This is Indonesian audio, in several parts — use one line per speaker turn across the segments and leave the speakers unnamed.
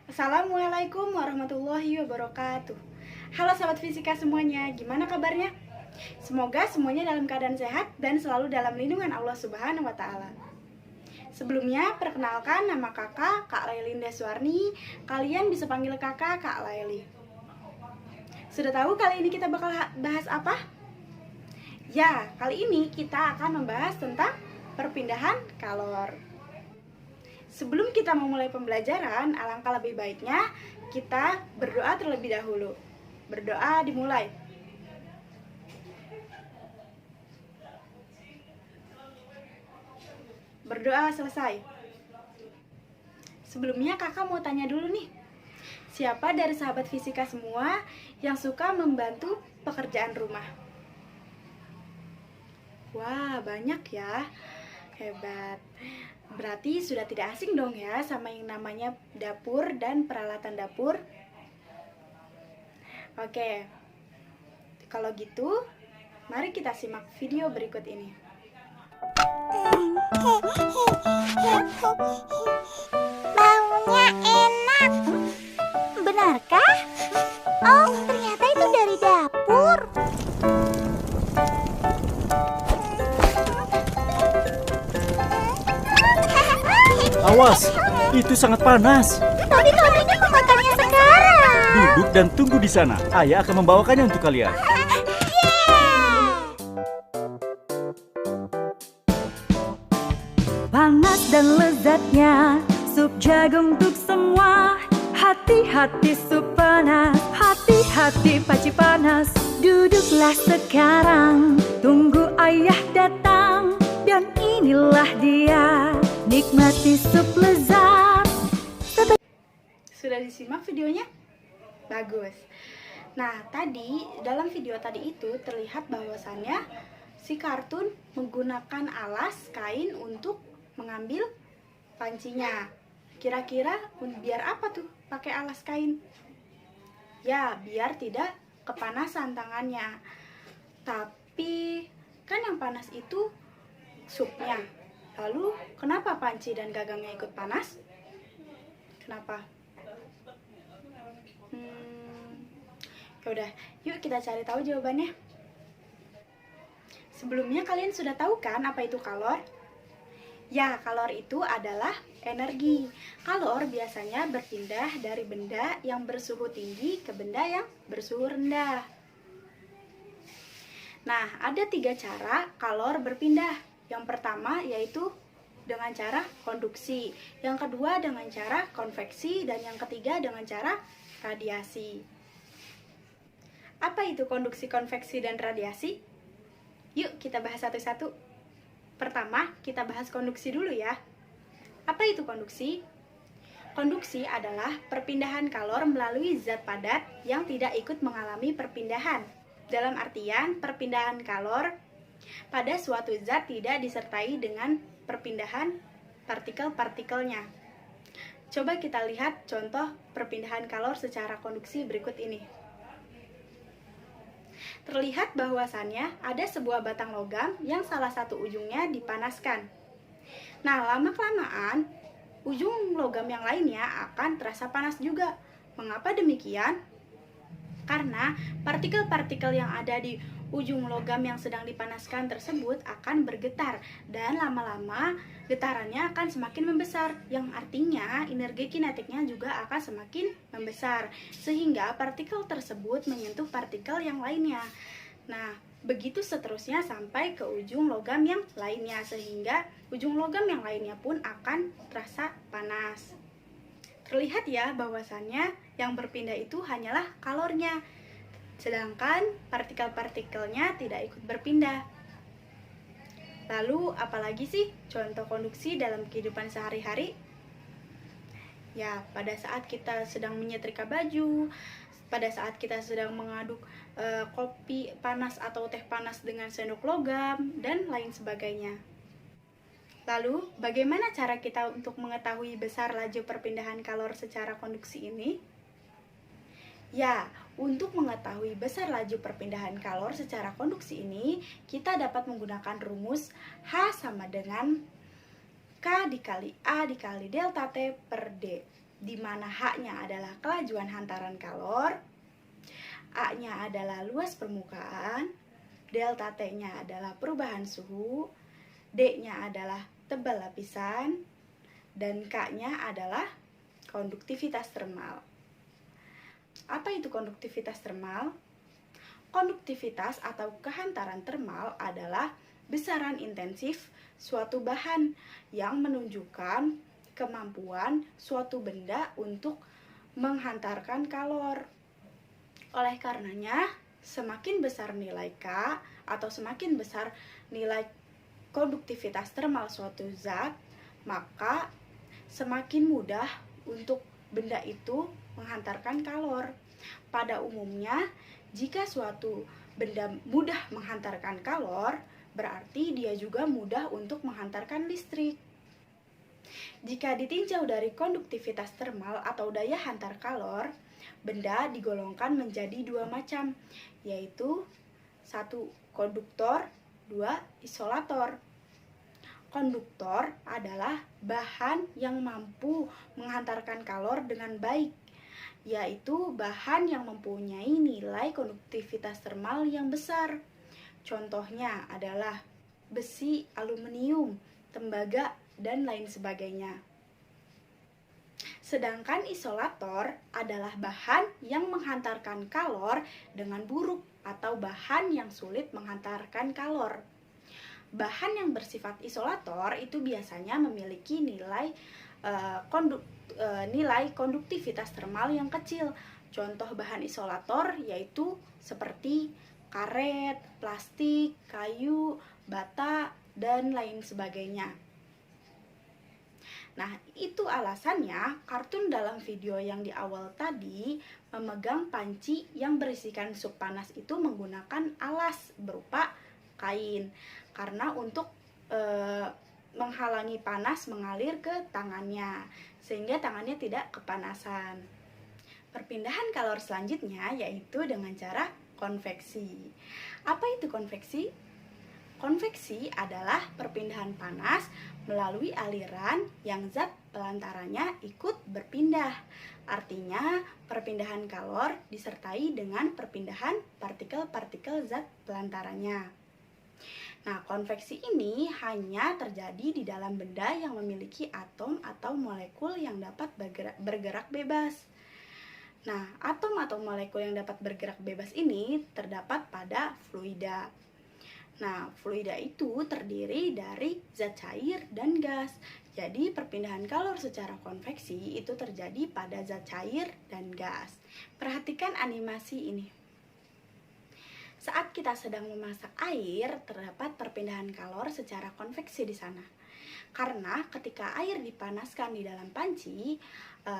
Assalamualaikum warahmatullahi wabarakatuh. Halo sahabat fisika semuanya, gimana kabarnya? Semoga semuanya dalam keadaan sehat dan selalu dalam lindungan Allah Subhanahu wa Ta'ala. Sebelumnya, perkenalkan nama kakak, Kak Lailinda Suwarni. Kalian bisa panggil kakak, Kak Laili. Sudah tahu kali ini kita bakal bahas apa? Ya, kali ini kita akan membahas tentang perpindahan kalor. Sebelum kita memulai pembelajaran, alangkah lebih baiknya kita berdoa terlebih dahulu. Berdoa dimulai. Berdoa selesai. Sebelumnya kakak mau tanya dulu nih. Siapa dari sahabat fisika semua yang suka membantu pekerjaan rumah? Wah, banyak ya. Hebat. Berarti sudah tidak asing dong ya sama yang namanya dapur dan peralatan dapur. Oke, kalau gitu mari kita simak video berikut ini.
Baunya enak. Benarkah? Oh, ternyata itu dari dapur.
Awas, itu sangat panas.
Tapi kami ingin memakannya sekarang.
Duduk dan tunggu di sana. Ayah akan membawakannya untuk kalian.
Panas dan lezatnya sup jagung untuk semua. Hati-hati sup panas, hati-hati panci panas. Duduklah sekarang, tunggu ayah datang. Dan inilah dia, nikmati sup lezat.
Sudah disimak videonya? Bagus. Nah, tadi dalam video tadi itu terlihat bahwasannya si kartun menggunakan alas kain untuk mengambil pancinya. Kira-kira biar apa tuh pakai alas kain? Ya, biar tidak kepanasan tangannya. Tapi kan yang panas itu supnya. Lalu kenapa panci dan gagangnya ikut panas? Kenapa? Yaudah, yuk kita cari tahu jawabannya. Sebelumnya kalian sudah tahu kan apa itu kalor? Ya, kalor itu adalah energi. Kalor biasanya berpindah dari benda yang bersuhu tinggi ke benda yang bersuhu rendah. Nah, ada 3 cara kalor berpindah. Yang pertama yaitu dengan cara konduksi, yang kedua dengan cara konveksi, dan yang ketiga dengan cara radiasi. Apa itu konduksi, konveksi, dan radiasi? Yuk kita bahas satu-satu. Pertama, kita bahas konduksi dulu ya. Apa itu konduksi? Konduksi adalah perpindahan kalor melalui zat padat yang tidak ikut mengalami perpindahan. Dalam artian, perpindahan kalor pada suatu zat tidak disertai dengan perpindahan partikel-partikelnya. Coba kita lihat contoh perpindahan kalor secara konduksi berikut ini. Terlihat bahwasannya ada sebuah batang logam yang salah satu ujungnya dipanaskan. Nah, lama-kelamaan ujung logam yang lainnya akan terasa panas juga. Mengapa demikian? Karena partikel-partikel yang ada di ujung logam yang sedang dipanaskan tersebut akan bergetar, dan lama-lama getarannya akan semakin membesar, yang artinya energi kinetiknya juga akan semakin membesar, sehingga partikel tersebut menyentuh partikel yang lainnya. Nah, begitu seterusnya sampai ke ujung logam yang lainnya, sehingga ujung logam yang lainnya pun akan terasa panas. Terlihat ya bahwasannya yang berpindah itu hanyalah kalornya, sedangkan partikel-partikelnya tidak ikut berpindah. Lalu apalagi sih contoh konduksi dalam kehidupan sehari-hari? Ya, pada saat kita sedang menyetrika baju, pada saat kita sedang mengaduk kopi panas atau teh panas dengan sendok logam, dan lain sebagainya. Lalu, bagaimana cara kita untuk mengetahui besar laju perpindahan kalor secara konduksi ini? Ya, untuk mengetahui besar laju perpindahan kalor secara konduksi ini, kita dapat menggunakan rumus H sama dengan K dikali A dikali delta T per D, di mana H-nya adalah kelajuan hantaran kalor, A-nya adalah luas permukaan, delta T-nya adalah perubahan suhu, D-nya adalah tebal lapisan, dan K-nya adalah konduktivitas termal. Apa itu konduktivitas termal? Konduktivitas atau kehantaran termal adalah besaran intensif suatu bahan yang menunjukkan kemampuan suatu benda untuk menghantarkan kalor. Oleh karenanya, semakin besar nilai K atau semakin besar nilai konduktivitas termal suatu zat, maka semakin mudah untuk benda itu menghantarkan kalor. Pada umumnya, jika suatu benda mudah menghantarkan kalor, berarti dia juga mudah untuk menghantarkan listrik. Jika ditinjau dari konduktivitas termal atau daya hantar kalor, benda digolongkan menjadi dua macam, yaitu 1 konduktor, 2 isolator. Konduktor adalah bahan yang mampu menghantarkan kalor dengan baik, yaitu bahan yang mempunyai nilai konduktivitas termal yang besar. Contohnya adalah besi, aluminium, tembaga, dan lain sebagainya. Sedangkan isolator adalah bahan yang menghantarkan kalor dengan buruk atau bahan yang sulit menghantarkan kalor. Bahan yang bersifat isolator itu biasanya memiliki nilai konduktivitas termal yang kecil. Contoh bahan isolator yaitu seperti karet, plastik, kayu, bata, dan lain sebagainya. Nah, itu alasannya kartun dalam video yang di awal tadi memegang panci yang berisikan sup panas itu menggunakan alas berupa kain, karena untuk menghalangi panas mengalir ke tangannya, sehingga tangannya tidak kepanasan. Perpindahan kalor selanjutnya yaitu dengan cara konveksi. Apa itu konveksi? Konveksi adalah perpindahan panas melalui aliran yang zat pelantarannya ikut berpindah. Artinya, perpindahan kalor disertai dengan perpindahan partikel-partikel zat pelantarannya. Nah, konveksi ini hanya terjadi di dalam benda yang memiliki atom atau molekul yang dapat bergerak bebas. Nah, atom atau molekul yang dapat bergerak bebas ini terdapat pada fluida. Nah, fluida itu terdiri dari zat cair dan gas. Jadi, perpindahan kalor secara konveksi itu terjadi pada zat cair dan gas. Perhatikan animasi ini. Saat kita sedang memasak air, terdapat perpindahan kalor secara konveksi di sana. Karena ketika air dipanaskan di dalam panci,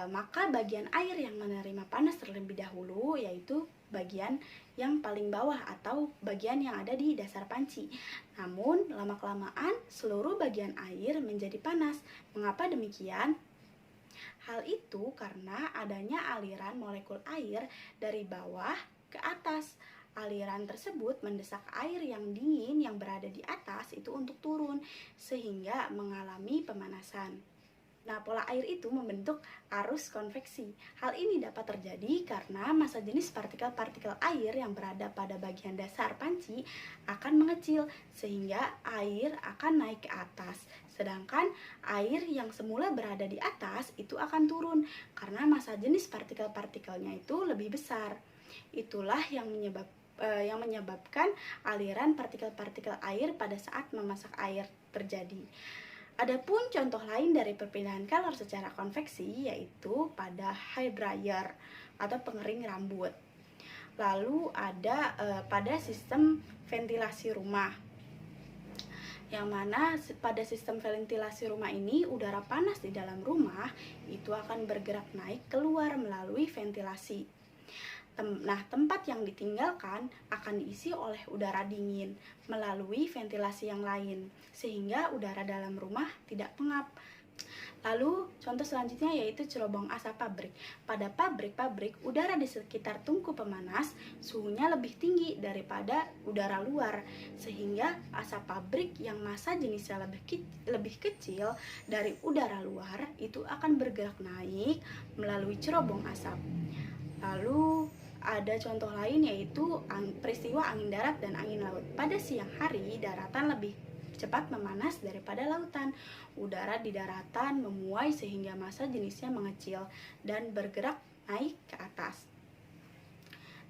maka bagian air yang menerima panas terlebih dahulu, yaitu bagian yang paling bawah atau bagian yang ada di dasar panci. Namun, lama-kelamaan seluruh bagian air menjadi panas. Mengapa demikian? Hal itu karena adanya aliran molekul air dari bawah ke atas. Aliran tersebut mendesak air yang dingin yang berada di atas itu untuk turun, sehingga mengalami pemanasan. Nah, pola air itu membentuk arus konveksi. Hal ini dapat terjadi karena massa jenis partikel-partikel air yang berada pada bagian dasar panci akan mengecil, sehingga air akan naik ke atas. Sedangkan air yang semula berada di atas itu akan turun karena massa jenis partikel-partikelnya itu lebih besar. Itulah yang menyebabkan aliran partikel-partikel air pada saat memasak air terjadi. Adapun contoh lain dari perpindahan kalor secara konveksi yaitu pada hair dryer atau pengering rambut. Lalu ada pada sistem ventilasi rumah, yang mana pada sistem ventilasi rumah ini udara panas di dalam rumah itu akan bergerak naik keluar melalui ventilasi. Nah, tempat yang ditinggalkan akan diisi oleh udara dingin melalui ventilasi yang lain, sehingga udara dalam rumah tidak pengap. Lalu, contoh selanjutnya yaitu cerobong asap pabrik. Pada pabrik-pabrik, udara di sekitar tungku pemanas suhunya lebih tinggi daripada udara luar, sehingga asap pabrik yang massa jenisnya lebih kecil dari udara luar itu akan bergerak naik melalui cerobong asap. Lalu, ada contoh lain yaitu peristiwa angin darat dan angin laut. Pada siang hari, daratan lebih cepat memanas daripada lautan. Udara di daratan memuai sehingga massa jenisnya mengecil dan bergerak naik ke atas.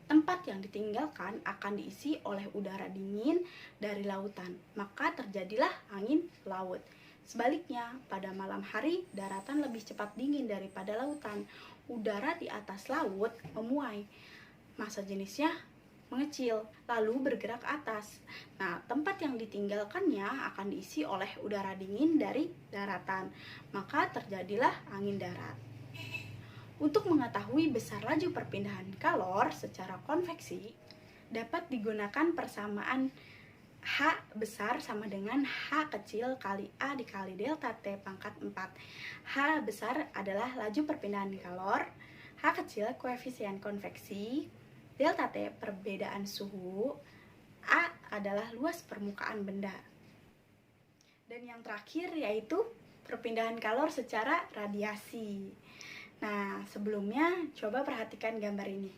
Tempat yang ditinggalkan akan diisi oleh udara dingin dari lautan, maka terjadilah angin laut. Sebaliknya, pada malam hari, daratan lebih cepat dingin daripada lautan. Udara di atas laut memuai, massa jenisnya mengecil, lalu bergerak ke atas. Nah, tempat yang ditinggalkannya akan diisi oleh udara dingin dari daratan, maka terjadilah angin darat. Untuk mengetahui besar laju perpindahan kalor secara konveksi, dapat digunakan persamaan H besar sama dengan H kecil kali A dikali delta T pangkat 4. H besar adalah laju perpindahan kalor, H kecil koefisien konveksi, delta T perbedaan suhu, A adalah luas permukaan benda. Dan yang terakhir yaitu perpindahan kalor secara radiasi. Nah, sebelumnya coba perhatikan gambar ini.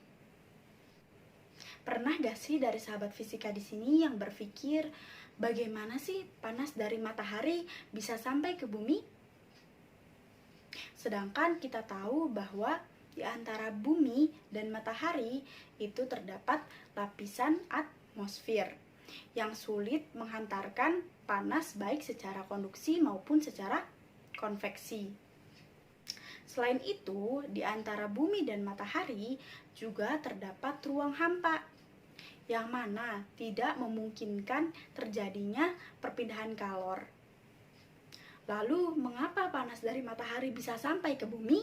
Pernah gak sih dari sahabat fisika di sini yang berpikir bagaimana sih panas dari matahari bisa sampai ke bumi? Sedangkan kita tahu bahwa di antara bumi dan matahari itu terdapat lapisan atmosfer yang sulit menghantarkan panas baik secara konduksi maupun secara konveksi. Selain itu, di antara bumi dan matahari juga terdapat ruang hampa yang mana tidak memungkinkan terjadinya perpindahan kalor. Lalu, mengapa panas dari matahari bisa sampai ke bumi?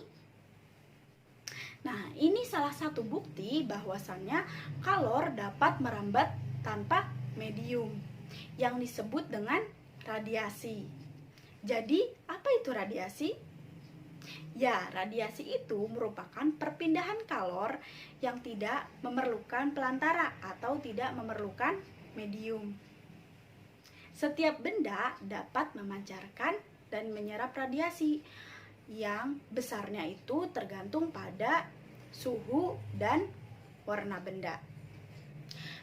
Nah, ini salah satu bukti bahwasannya kalor dapat merambat tanpa medium yang disebut dengan radiasi. Jadi, apa itu radiasi? Ya, radiasi itu merupakan perpindahan kalor yang tidak memerlukan pelantara atau tidak memerlukan medium. Setiap benda dapat memancarkan dan menyerap radiasi yang besarnya itu tergantung pada suhu dan warna benda.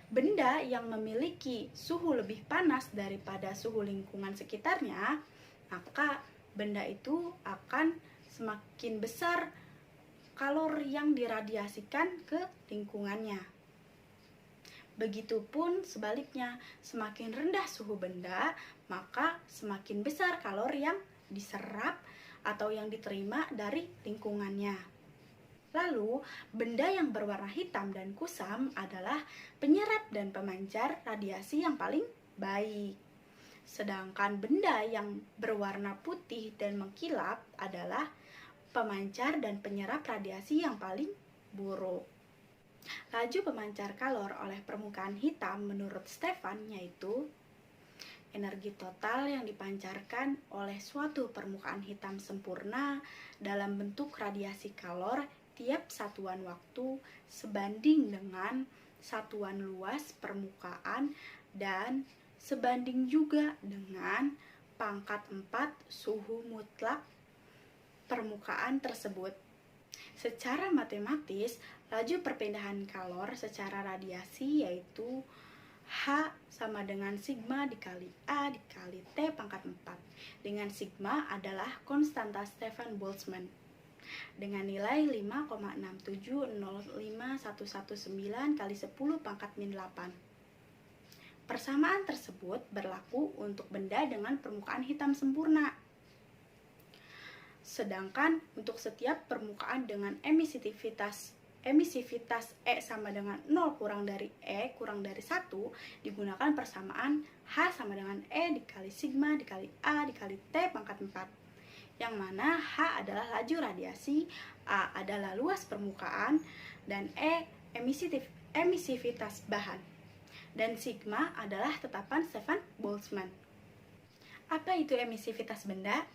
Benda yang memiliki suhu lebih panas daripada suhu lingkungan sekitarnya, maka benda itu akan semakin besar kalor yang diradiasikan ke lingkungannya. Begitupun sebaliknya, semakin rendah suhu benda, maka semakin besar kalor yang diserap atau yang diterima dari lingkungannya. Lalu, benda yang berwarna hitam dan kusam adalah penyerap dan pemancar radiasi yang paling baik. Sedangkan benda yang berwarna putih dan mengkilap adalah pemancar dan penyerap radiasi yang paling buruk. Laju pemancar kalor oleh permukaan hitam menurut Stefan yaitu energi total yang dipancarkan oleh suatu permukaan hitam sempurna dalam bentuk radiasi kalor tiap satuan waktu sebanding dengan satuan luas permukaan dan sebanding juga dengan pangkat 4 suhu mutlak permukaan tersebut. Secara matematis, laju perpindahan kalor secara radiasi yaitu H sama dengan sigma dikali A dikali T pangkat 4. Dengan sigma adalah konstanta Stefan Boltzmann dengan nilai 5,6705119 kali 10 pangkat min 8. Persamaan tersebut berlaku untuk benda dengan permukaan hitam sempurna. Sedangkan untuk setiap permukaan dengan emisivitas E sama dengan 0 kurang dari E kurang dari 1 digunakan persamaan H sama dengan E dikali sigma dikali A dikali T pangkat 4. Yang mana H adalah laju radiasi, A adalah luas permukaan, dan E emisivitas bahan. Dan sigma adalah tetapan Stefan Boltzmann. Apa itu emisivitas benda?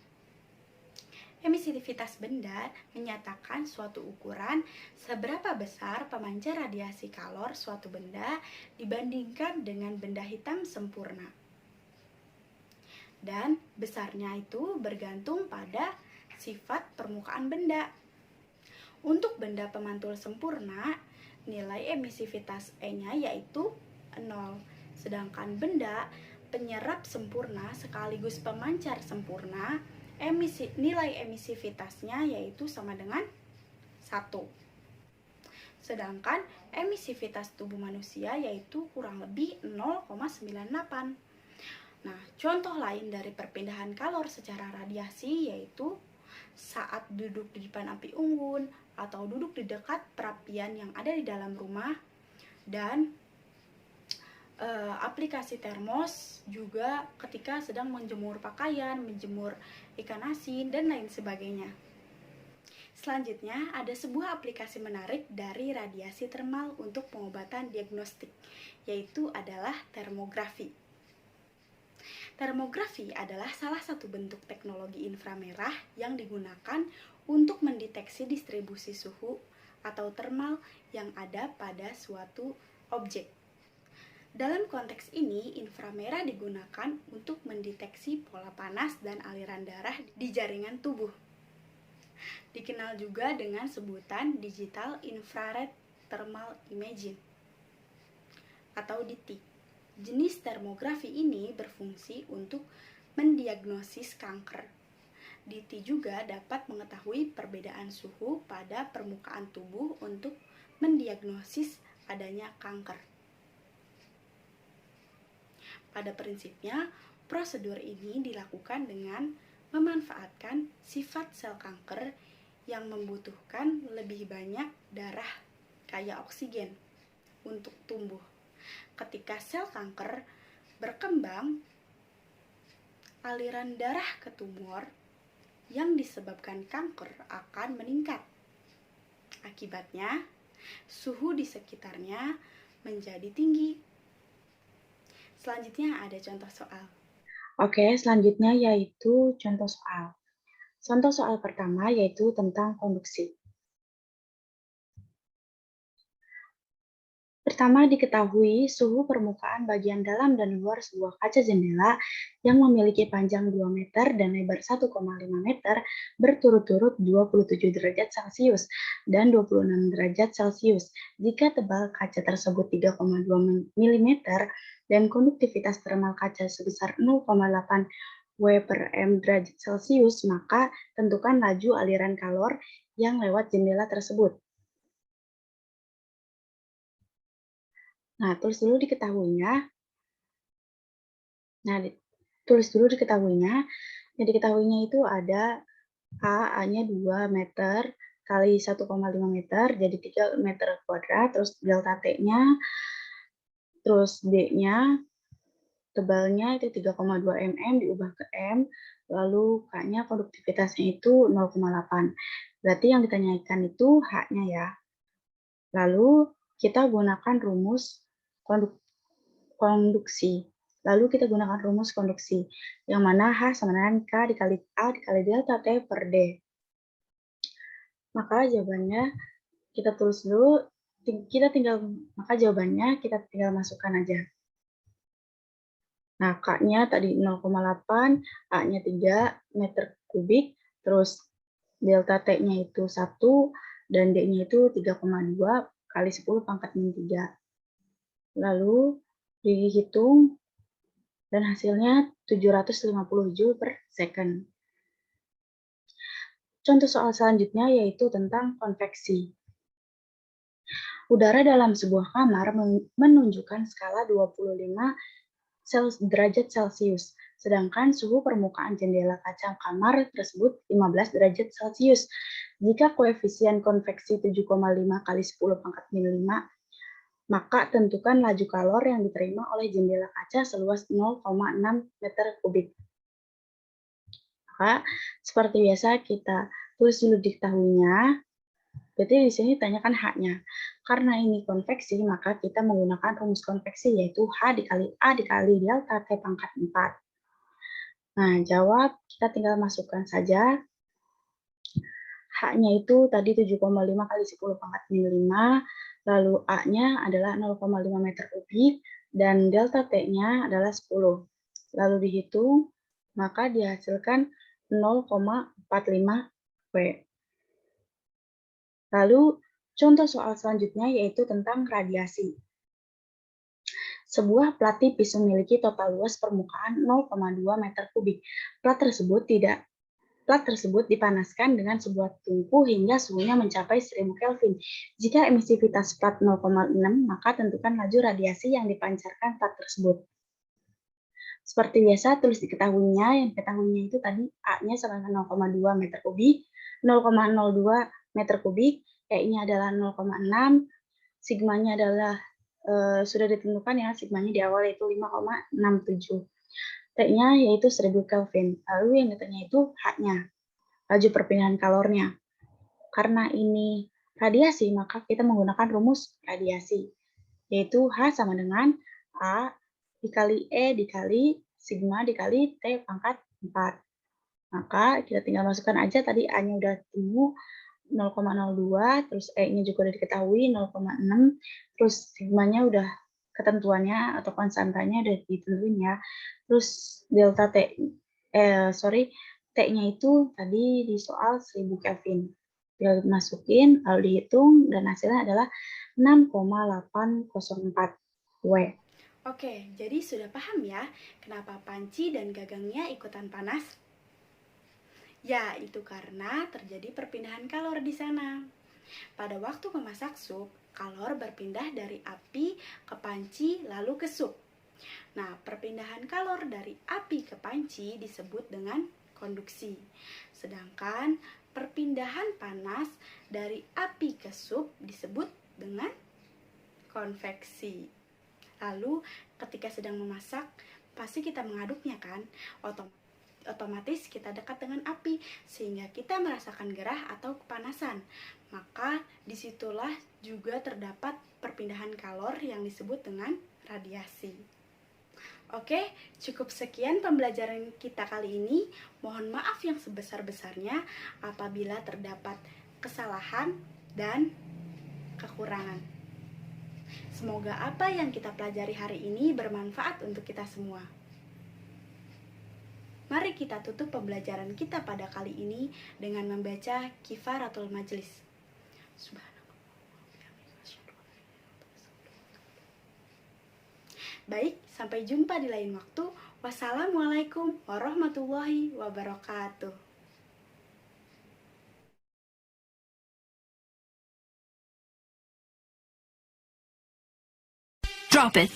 Emisivitas benda menyatakan suatu ukuran seberapa besar pemancar radiasi kalor suatu benda dibandingkan dengan benda hitam sempurna. Dan besarnya itu bergantung pada sifat permukaan benda. Untuk benda pemantul sempurna, nilai emisivitas E-nya yaitu 0. Sedangkan benda penyerap sempurna sekaligus pemancar sempurna, nilai emisivitasnya yaitu sama dengan 1. Sedangkan emisivitas tubuh manusia yaitu kurang lebih 0,98. Nah, contoh lain dari perpindahan kalor secara radiasi yaitu saat duduk di depan api unggun atau duduk di dekat perapian yang ada di dalam rumah, dan aplikasi termos juga ketika sedang menjemur pakaian, menjemur ikan asin, dan lain sebagainya. Selanjutnya, ada sebuah aplikasi menarik dari radiasi termal untuk pengobatan diagnostik, yaitu adalah termografi. Termografi adalah salah satu bentuk teknologi inframerah yang digunakan untuk mendeteksi distribusi suhu atau termal yang ada pada suatu objek. Dalam konteks ini, inframerah digunakan untuk mendeteksi pola panas dan aliran darah di jaringan tubuh. Dikenal juga dengan sebutan Digital Infrared Thermal Imaging atau DITI. Jenis termografi ini berfungsi untuk mendiagnosis kanker. DITI juga dapat mengetahui perbedaan suhu pada permukaan tubuh untuk mendiagnosis adanya kanker. Pada prinsipnya, prosedur ini dilakukan dengan memanfaatkan sifat sel kanker yang membutuhkan lebih banyak darah kaya oksigen untuk tumbuh. Ketika sel kanker berkembang, aliran darah ke tumor yang disebabkan kanker akan meningkat. Akibatnya, suhu di sekitarnya menjadi tinggi. Selanjutnya ada contoh soal.
Oke, selanjutnya yaitu contoh soal. Contoh soal pertama yaitu tentang konduksi. Pertama, diketahui suhu permukaan bagian dalam dan luar sebuah kaca jendela yang memiliki panjang 2 meter dan lebar 1,5 meter berturut-turut 27 derajat Celcius dan 26 derajat Celcius. Jika tebal kaca tersebut 3,2 mm dan konduktivitas termal kaca sebesar 0,8 W per M derajat Celcius, maka tentukan laju aliran kalor yang lewat jendela tersebut. Nah, tulis dulu diketahuinya. Yang diketahuinya itu ada A-nya 2 meter kali 1,5 meter, jadi 3 meter kuadrat, terus delta T-nya, terus D-nya, tebalnya itu 3,2 mm diubah ke M, lalu K-nya konduktivitasnya itu 0,8. Berarti yang ditanyakan itu H-nya ya. Lalu kita gunakan rumus konduksi. Lalu kita gunakan rumus konduksi, yang mana H sama dengan K dikali A dikali delta T per D. Maka jawabannya kita tulis dulu, maka jawabannya kita tinggal masukkan aja. Nah, K-nya tadi 0,8, A-nya 3 meter kubik, terus delta T-nya itu 1, dan D-nya itu 3,2 kali 10 pangkat min 3. Lalu dihitung dan hasilnya 750 Joule per second. Contoh soal selanjutnya yaitu tentang konveksi. Udara dalam sebuah kamar menunjukkan skala 25 derajat Celcius, sedangkan suhu permukaan jendela kaca kamar tersebut 15 derajat Celcius. Jika koefisien konveksi 7,5 kali 10 pangkat min 5, maka tentukan laju kalor yang diterima oleh jendela kaca seluas 0,6 meter kubik. Maka seperti biasa kita tulis dulu diketahuinya, Berarti di sini tanyakan H-nya. Karena ini konveksi, maka kita menggunakan rumus konveksi, yaitu H dikali A dikali delta T pangkat 4. Nah, jawab, kita tinggal masukkan saja. H-nya itu tadi 7,5 kali 10 pangkat min 5, lalu A-nya adalah 0,5 meter kubik, dan delta T-nya adalah 10. Lalu dihitung, maka dihasilkan 0,45 W. Lalu, contoh soal selanjutnya yaitu tentang radiasi. Sebuah plat tipis memiliki total luas permukaan 0,2 meter kubik. Plat tersebut dipanaskan dengan sebuah tungku hingga suhunya mencapai 1000 Kelvin. Jika emisivitas plat 0,6, maka tentukan laju radiasi yang dipancarkan plat tersebut. Seperti biasa, tulis diketahuinya. Yang diketahuinya itu tadi A-nya sama dengan 0,2 meter kubik, 0,02 meter kubik, E-nya adalah 0,6, sigmanya adalah sudah ditentukan ya, sigmanya di awal itu 5,67. T-nya yaitu 1000 Kelvin. Lalu yang ditanya itu H-nya, laju perpindahan kalornya. Karena ini radiasi, maka kita menggunakan rumus radiasi, yaitu H sama dengan A dikali E dikali sigma dikali T pangkat 4. Maka kita tinggal masukkan aja, tadi A-nya udah ketemu 0,02, terus E-nya juga udah diketahui 0,6, terus sigmanya udah ketentuannya atau konstantanya udah ditentuin ya. Terus delta T-nya itu tadi di soal 1000 Kelvin. Tinggal masukin, lalu dihitung, dan hasilnya adalah 6,804 W.
Oke, jadi sudah paham ya kenapa panci dan gagangnya ikutan panas? Ya, itu karena terjadi perpindahan kalor di sana. Pada waktu memasak sup, kalor berpindah dari api ke panci lalu ke sup. Nah, perpindahan kalor dari api ke panci disebut dengan konduksi. Sedangkan perpindahan panas dari api ke sup disebut dengan konveksi. Lalu, ketika sedang memasak, pasti kita mengaduknya kan? Otomatis kita dekat dengan api sehingga kita merasakan gerah atau kepanasan. Maka disitulah juga terdapat perpindahan kalor yang disebut dengan radiasi. Oke, cukup sekian pembelajaran kita kali ini. Mohon maaf yang sebesar-besarnya apabila terdapat kesalahan dan kekurangan. Semoga apa yang kita pelajari hari ini bermanfaat untuk kita semua. Mari kita tutup pembelajaran kita pada kali ini dengan membaca Kifaratul Majlis. Baik, sampai jumpa di lain waktu. Wassalamualaikum warahmatullahi wabarakatuh.
Drop it.